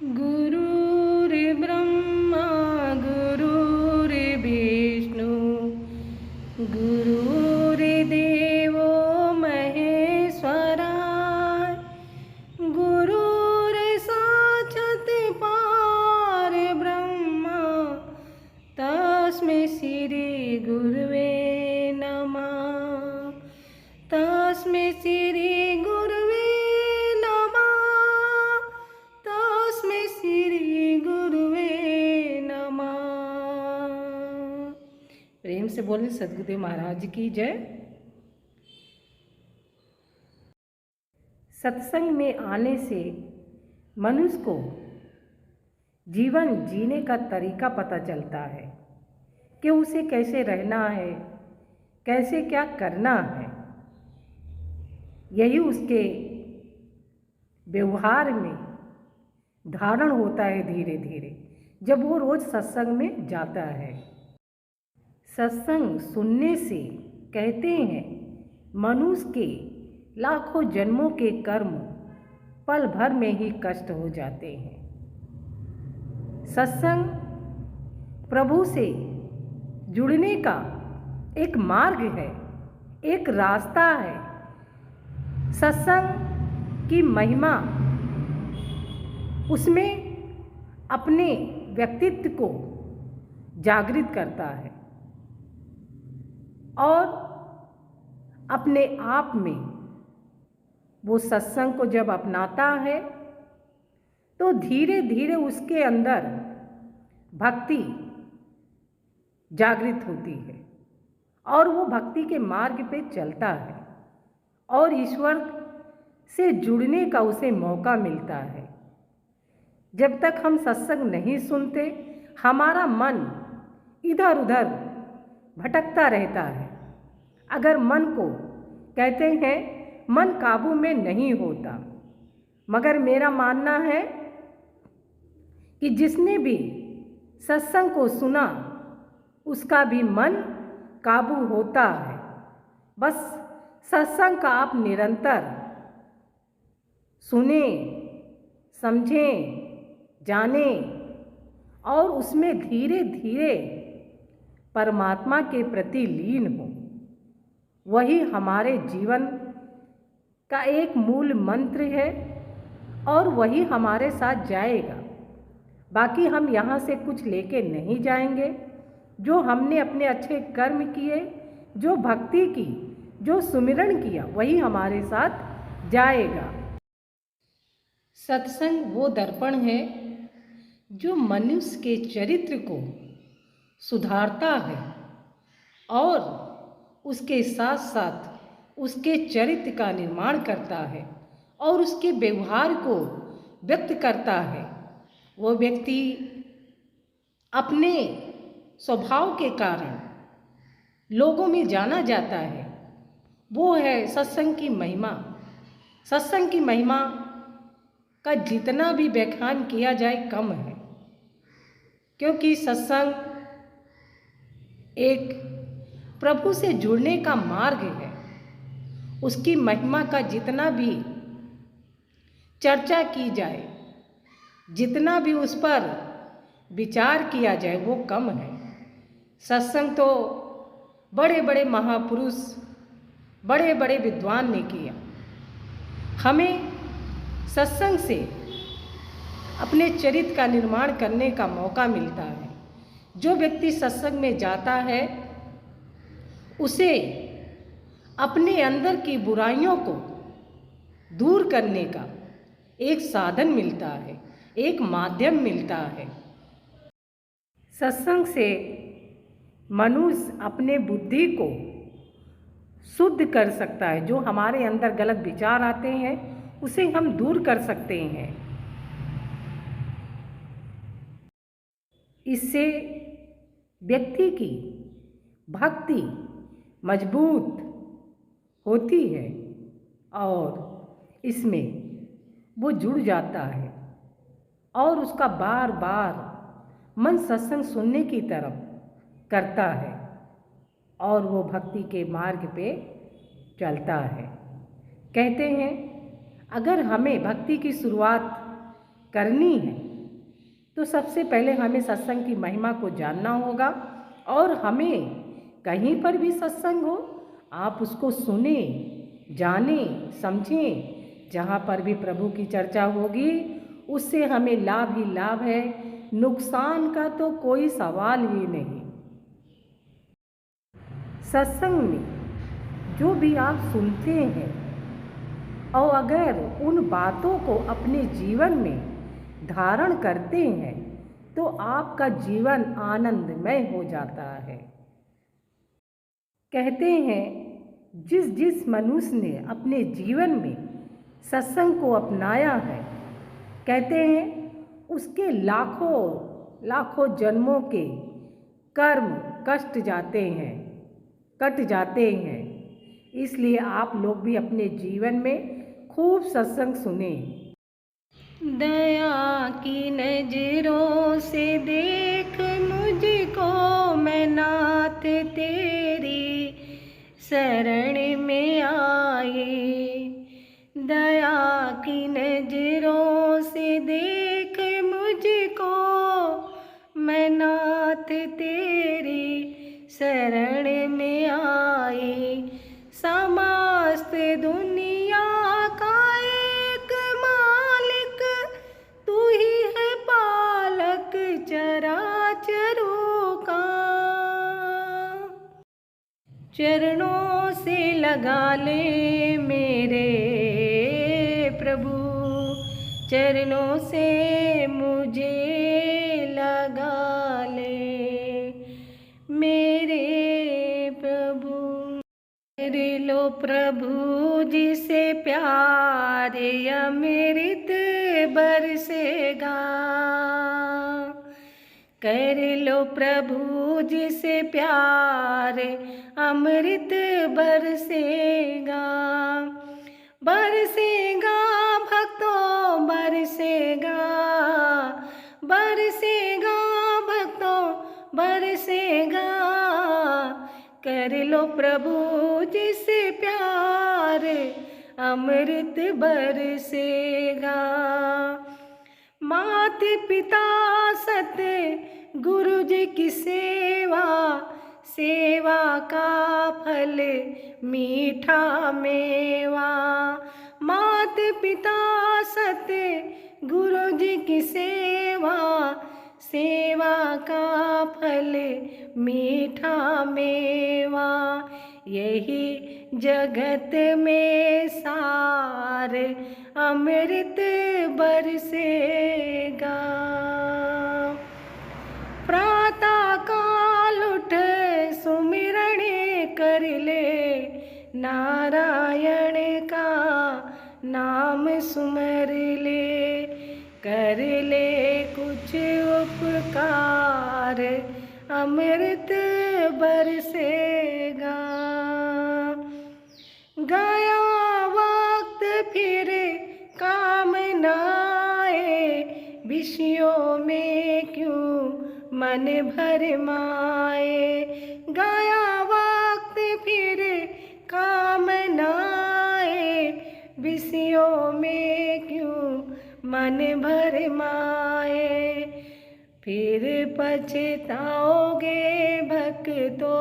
गुरुर्ब्रह्मा गुरुर्विष्णु गुरुर्देवो महेश्वरा गुरुर्साक्षात् परब्रह्म तस्मै श्री गुरुवे नमः तस्मै श्री गुरुवे नमः तस्मै श्री गुरुवे नमः। प्रेम से बोले सद्गुरुदेव महाराज की जय। सत्संग में आने से मनुष्य को जीवन जीने का तरीका पता चलता है कि उसे कैसे रहना है, कैसे क्या करना है। यही उसके व्यवहार में धारण होता है धीरे धीरे जब वो रोज सत्संग में जाता है। सत्संग सुनने से कहते हैं मनुष्य के लाखों जन्मों के कर्म पल भर में ही कष्ट हो जाते हैं। सत्संग प्रभु से जुड़ने का एक मार्ग है, एक रास्ता है। सत्संग की महिमा उसमें अपने व्यक्तित्व को जागृत करता है और अपने आप में वो सत्संग को जब अपनाता है तो धीरे धीरे उसके अंदर भक्ति जागृत होती है और वो भक्ति के मार्ग पे चलता है और ईश्वर से जुड़ने का उसे मौका मिलता है। जब तक हम सत्संग नहीं सुनते हमारा मन इधर उधर भटकता रहता है। अगर मन को कहते हैं मन काबू में नहीं होता, मगर मेरा मानना है कि जिसने भी सत्संग को सुना उसका भी मन काबू होता है। बस सत्संग का आप निरंतर सुने, समझें, जानें और उसमें धीरे धीरे परमात्मा के प्रति लीन हो। वही हमारे जीवन का एक मूल मंत्र है और वही हमारे साथ जाएगा। बाकी हम यहाँ से कुछ लेके नहीं जाएंगे। जो हमने अपने अच्छे कर्म किए, जो भक्ति की, जो सुमिरन किया, वही हमारे साथ जाएगा। सत्संग वो दर्पण है जो मनुष्य के चरित्र को सुधारता है और उसके साथ साथ उसके चरित्र का निर्माण करता है और उसके व्यवहार को व्यक्त करता है। वो व्यक्ति अपने स्वभाव के कारण लोगों में जाना जाता है। वो है सत्संग की महिमा। सत्संग की महिमा का जितना भी व्याख्यान किया जाए कम है, क्योंकि सत्संग एक प्रभु से जुड़ने का मार्ग है। उसकी महिमा का जितना भी चर्चा की जाए, जितना भी उस पर विचार किया जाए वो कम है। सत्संग तो बड़े बड़े महापुरुष, बड़े बड़े विद्वान ने किया। हमें सत्संग से अपने चरित्र का निर्माण करने का मौका मिलता है। जो व्यक्ति सत्संग में जाता है उसे अपने अंदर की बुराइयों को दूर करने का एक साधन मिलता है, एक माध्यम मिलता है। सत्संग से मनुष्य अपने बुद्धि को शुद्ध कर सकता है। जो हमारे अंदर गलत विचार आते हैं उसे हम दूर कर सकते हैं। इससे व्यक्ति की भक्ति मजबूत होती है और इसमें वो जुड़ जाता है और उसका बार बार मन सत्संग सुनने की तरफ करता है और वो भक्ति के मार्ग पे चलता है। कहते हैं अगर हमें भक्ति की शुरुआत करनी है तो सबसे पहले हमें सत्संग की महिमा को जानना होगा और हमें कहीं पर भी सत्संग हो आप उसको सुने, जाने, समझें। जहाँ पर भी प्रभु की चर्चा होगी उससे हमें लाभ ही लाभ है, नुकसान का तो कोई सवाल ही नहीं। सत्संग में जो भी आप सुनते हैं और अगर उन बातों को अपने जीवन में धारण करते हैं तो आपका जीवन आनंदमय हो जाता है। कहते हैं जिस जिस मनुष्य ने अपने जीवन में सत्संग को अपनाया है, कहते हैं उसके लाखों लाखों जन्मों के कर्म कट जाते हैं। इसलिए आप लोग भी अपने जीवन में खूब सत्संग सुने। दया की नजरों से देख मुझको, मैं नाथ तेरी शरण में आए। दया की नजरों से देख मुझको, मैं नाथ तेरी शरण में आए। समस्त दुनिया का एक मालिक तू ही है, पालक चराचरों का। चरणों से लगा ले मेरे प्रभु, चरणों से मुझे लगा ले मेरे प्रभु। कर लो प्रभु जिसे प्यार अमृत बरसेगा। कर लो प्रभु जिसे प्यार अमृत बरसेगा। बरसेगा भक्तों बरसेगा, बरसेगा भक्तों बरसेगा। कर लो प्रभु जिसे प्यार अमृत बरसेगा। मात पिता सत्य गुरु जी की सेवा, सेवा का फल मीठा मेवा। मात पिता सत्य गुरु जी की सेवा, सेवा का फल मीठा मेवा। यही जगत में सार अमृत बरसेगा। प्रातः काल उठ सुमिरण कर ले, नारायण का नाम सुमर ले। कर ले कुछ उपकार अमृत बरसेगा। गया वक्त फिर काम न आए, विषयों में क्यों मन भरमाए। गया वक्त फिर काम न आए, विषयों में क्यों मन भरमाए। फिर पछताओगे भक्तों